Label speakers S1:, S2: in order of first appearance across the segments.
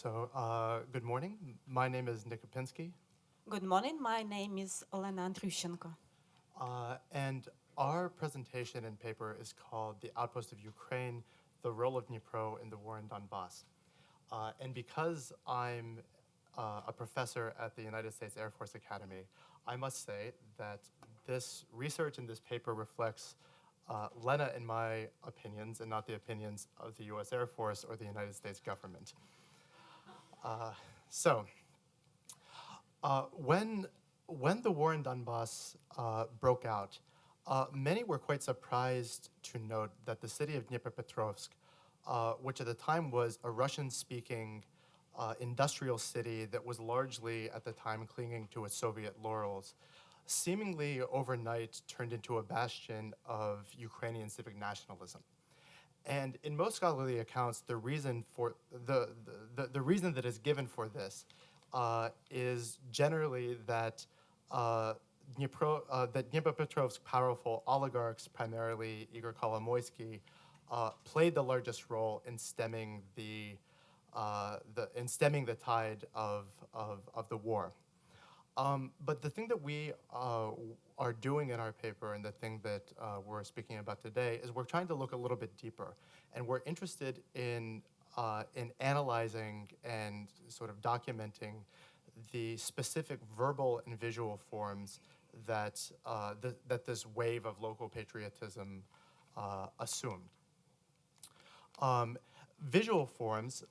S1: Good morning. My name is Nick Kupensky,
S2: Good morning, my name is Olena Andriushchenko.
S1: and our presentation and paper is called The Outpost of Ukraine, the Role of Dnipro in the War in Donbas. And because I'm a professor at the United States Air Force Academy, I must say that this research in this paper reflects Lena and my opinions and not the opinions of the US Air Force or the United States government. Uh, so, when the war in Donbas broke out, many were quite surprised to note that the city of Dnipropetrovsk, which at the time was a Russian-speaking industrial city that was largely at the time clinging to its Soviet laurels, seemingly overnight turned into a bastion of Ukrainian civic nationalism. And in most scholarly accounts, the reason for the reason that is given for this is generally that that Dnipropetrovsk powerful oligarchs, primarily Igor Kolomoisky, played the largest role in stemming the tide of the war. But the thing that we are doing in our paper and the thing that we're speaking about today is we're trying to look a little bit deeper. And we're interested in analyzing and sort of documenting the specific verbal and visual forms that, that this wave of local patriotism assumed. Visual forms,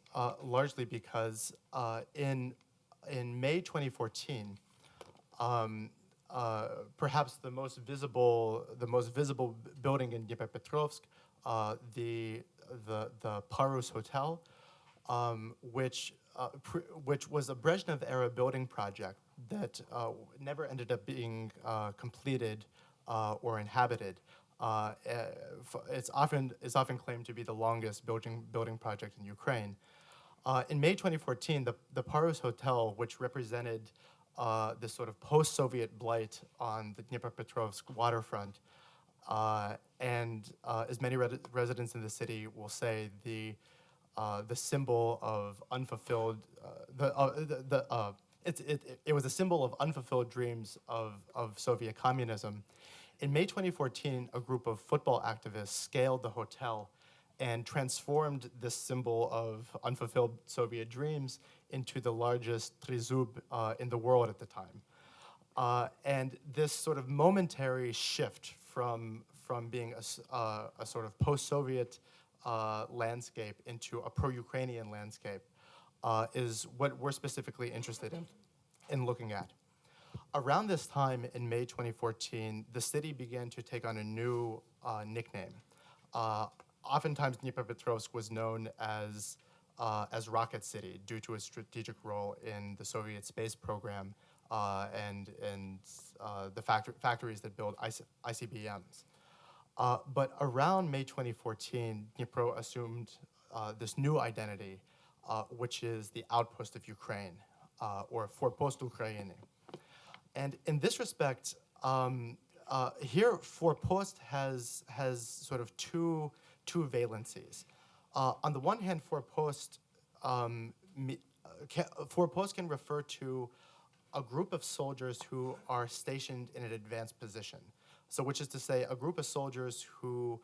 S1: largely because in May 2014, perhaps the most visible building in Dnipropetrovsk, the Parus Hotel, which was a Brezhnev era building project that never ended up being completed or inhabited. It's often claimed to be the longest building project in Ukraine. In May 2014, the Parus Hotel, which represented this sort of post-Soviet blight on the Dnipropetrovsk waterfront, and as many residents in the city will say, the symbol of unfulfilled, it was a symbol of unfulfilled dreams of Soviet communism. In May 2014, a group of football activists scaled the hotel and transformed this symbol of unfulfilled Soviet dreams into the largest trezub in the world at the time. And this sort of momentary shift from being a sort of post-Soviet landscape into a pro-Ukrainian landscape is what we're specifically interested in looking at. Around this time in May 2014, the city began to take on a new nickname. Oftentimes, Dnipropetrovsk was known as Rocket City due to its strategic role in the Soviet space program and the factories that build ICBMs. But around May 2014, Dnipro assumed this new identity, which is the outpost of Ukraine, or Forpost Ukrainy. And in this respect, here Forpost has sort of two valencies. On the one hand, Forpost can refer to a group of soldiers who are stationed in an advanced position. So, which is to say, a group of soldiers who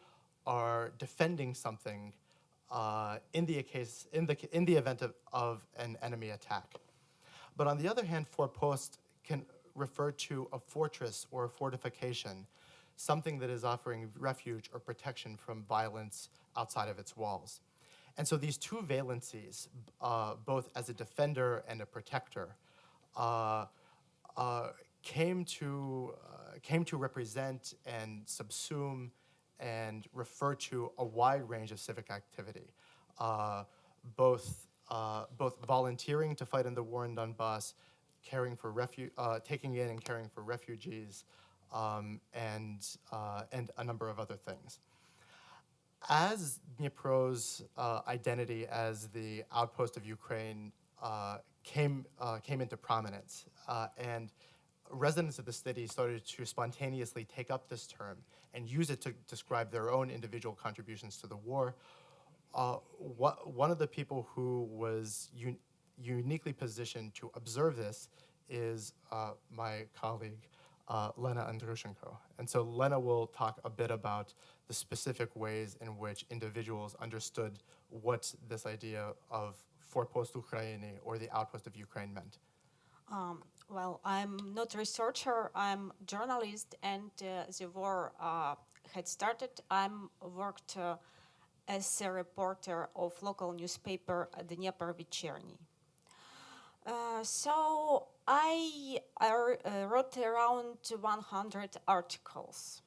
S1: are defending something in the event of an enemy attack. But on the other hand, Forpost can refer to a fortress or a fortification, something that is offering refuge or protection from violence outside of its walls. And so these two valencies, both as a defender and a protector, came to represent and subsume and refer to a wide range of civic activity, both volunteering to fight in the war in Donbas, taking in and caring for refugees, and a number of other things. As Dnipro's identity as the outpost of Ukraine came into prominence, and residents of the city started to spontaneously take up this term and use it to describe their own individual contributions to the war, one of the people who was uniquely positioned to observe this is my colleague, Lena Andriushchenko. And so Lena will talk a bit about the specific ways in which individuals understood what this idea of Forpost Ukraini, or the outpost of Ukraine, meant.
S2: Well, I'm not a researcher, I'm a journalist, and the war had started. I'm worked as a reporter of local newspaper Dnipro. So I wrote around 100 articles,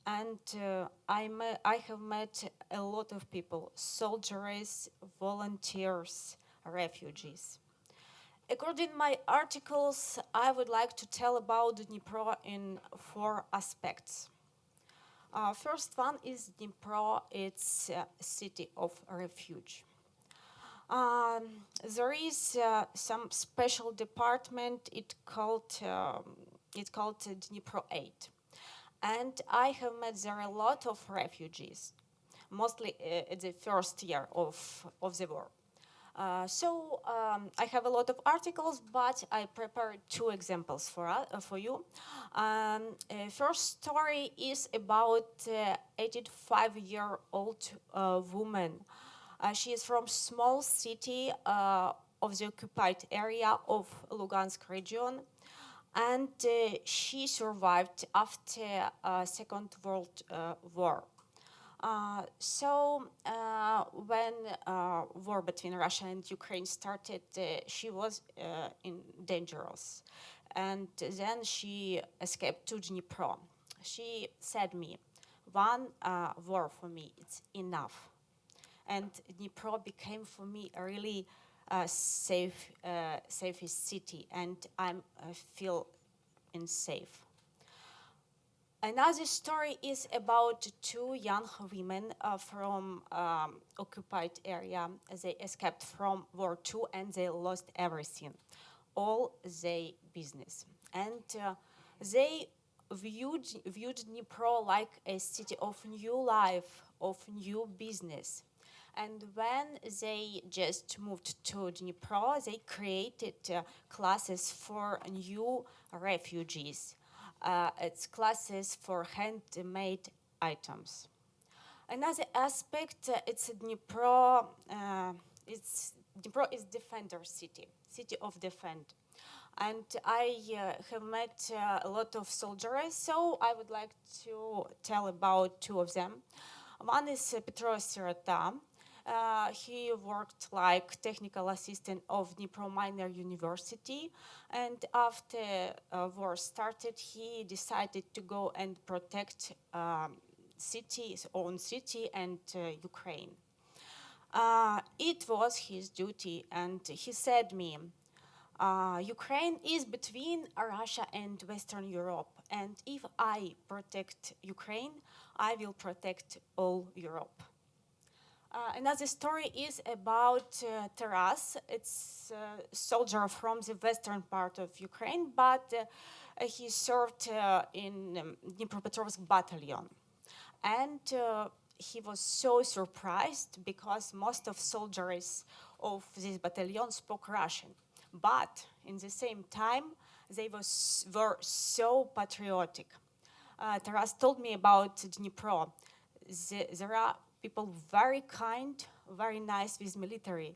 S2: and I have met a lot of people: soldiers, volunteers, refugees. According to my articles, I would like to tell about Dnipro in 4 aspects. First one is Dnipro, it's a city of refuge. There is some special department, it's called Dnipro 8. And I have met there a lot of refugees, mostly at the first year of the war. So I have a lot of articles, but I prepared 2 examples for you. First story is about 85-year-old woman. She is from small city of the occupied area of Lugansk region, and she survived after Second World War. So when war between Russia and Ukraine started, she was in dangerous, and then she escaped to Dnipro. She said me, one war for me, it's enough. And Dnipro became for me a really safest city, and I feel safe. Another story is about 2 young women from occupied area. They escaped from War II and they lost everything, all their business. And they viewed Dnipro like a city of new life, of new business. And when they just moved to Dnipro, they created classes for new refugees. It's classes for handmade items. Another aspect, it's Dnipro. Dnipro is defender city of defense. And I have met a lot of soldiers, so I would like to tell about 2 of them. One is Petro Sirota. He worked like technical assistant of Dnipro Minor University, and after war started, he decided to go and protect his own city and Ukraine. It was his duty, and he said me, Ukraine is between Russia and Western Europe, and if I protect Ukraine, I will protect all Europe. Another story is about Taras. It's a soldier from the western part of Ukraine, but he served in Dnipropetrovsk battalion. And he was so surprised because most of soldiers of this battalion spoke Russian. But in the same time, they were so patriotic. Taras told me about Dnipro. There are people very kind, very nice with military,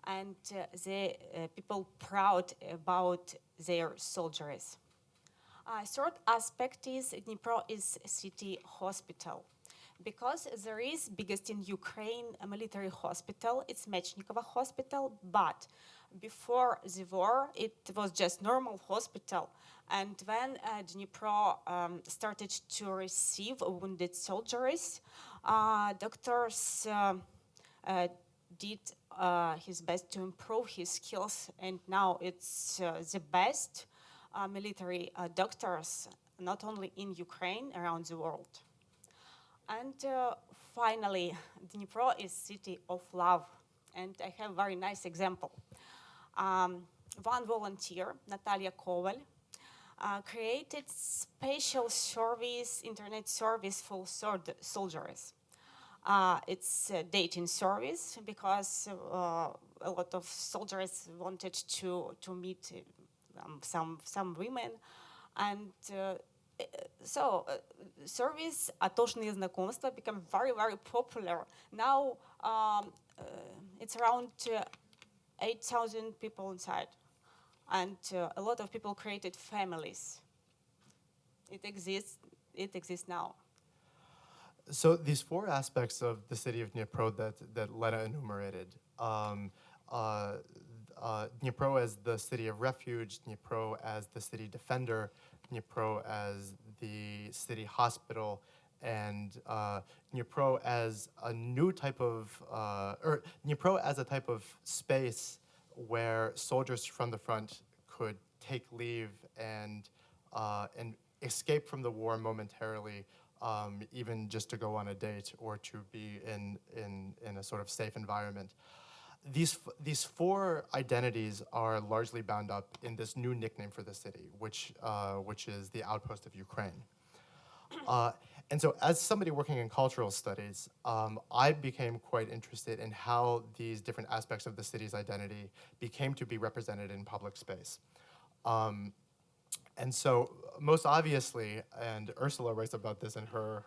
S2: and the people proud about their soldiers. Third aspect is Dnipro is a city hospital, because there is biggest in Ukraine a military hospital. It's Mechnikova hospital, but before the war it was just normal hospital. And when Dnipro started to receive wounded soldiers, doctors did his best to improve his skills, and now it's the best military doctors, not only in Ukraine, around the world. And finally, Dnipro is city of love, and I have a very nice example. One volunteer, Natalia Koval, created special service, internet service for soldiers. It's dating service because a lot of soldiers wanted to meet some women, and service atошные знакомства become very popular. Now it's around 8,000 people inside, and a lot of people created families. It exists now.
S1: So these four aspects of the city of Dnipro that Lena enumerated, Dnipro as the city of refuge, Dnipro as the city defender, Dnipro as the city hospital, and Dnipro as a new type of, or Dnipro as a type of space where soldiers from the front could take leave and escape from the war momentarily, even just to go on a date or to be in a sort of safe environment. These four identities are largely bound up in this new nickname for the city, which is the outpost of Ukraine. And so as somebody working in cultural studies, I became quite interested in how these different aspects of the city's identity became to be represented in public space. And so most obviously, and Ursula writes about this in her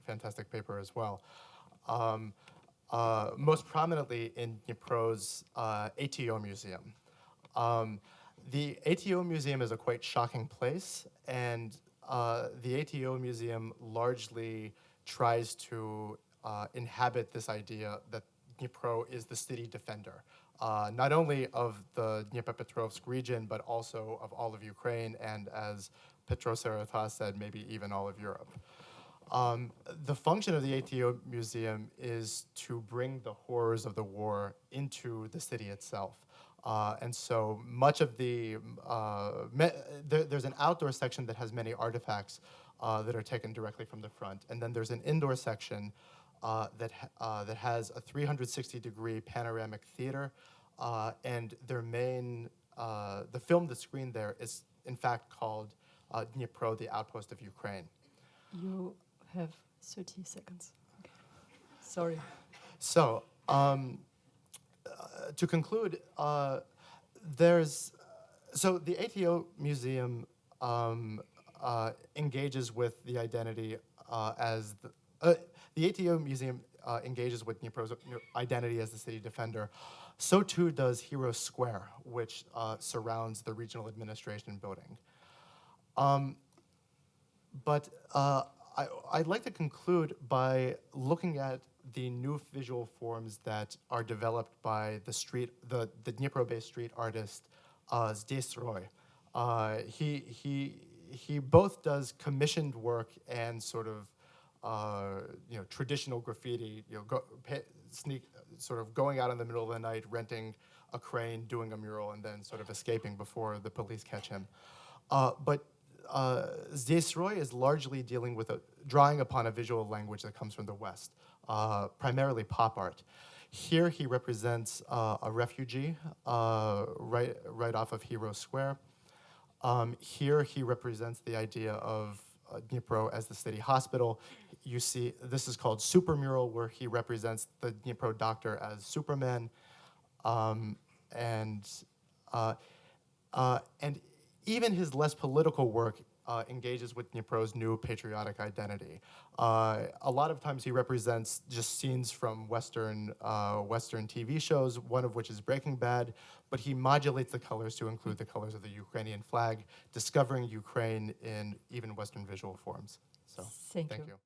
S1: fantastic paper as well, most prominently in Dnipro's ATO Museum. The ATO Museum is a quite shocking place, and the ATO Museum largely tries to inhabit this idea that Dnipro is the city defender, not only of the Dnipropetrovsk region, but also of all of Ukraine, and as Petro Serata said, maybe even all of Europe. The function of the ATO Museum is to bring the horrors of the war into the city itself. And so much of there's an outdoor section that has many artifacts that are taken directly from the front. And then there's an indoor section that has a 360-degree panoramic theater. And their main, the film that's screened there is in fact called Dnipro, the Outpost of Ukraine.
S3: You have 30 seconds. Okay. Sorry.
S1: So, to conclude, so the ATO Museum engages with the identity the ATO Museum engages with Dnipro's identity as the city defender. So too does Hero Square, which surrounds the regional administration building. But I'd like to conclude by looking at the new visual forms that are developed by the Dnipro-based street artist Danyliw. He both does commissioned work and sort of traditional graffiti, sort of going out in the middle of the night, renting a crane, doing a mural, and then sort of escaping before the police catch him. But Danyliw is largely dealing with drawing upon a visual language that comes from the West, primarily pop art. Here he represents a refugee right off of Hero Square. Here he represents the idea of Dnipro as the city hospital. You see, this is called Supermural, where he represents the Dnipro doctor as Superman. And even his less political work engages with Dnipro's new patriotic identity. A lot of times he represents just scenes from Western TV shows, one of which is Breaking Bad, but he modulates the colors to include the colors of the Ukrainian flag, discovering Ukraine in even Western visual forms. So,
S3: Thank
S1: thank
S3: you.
S1: you.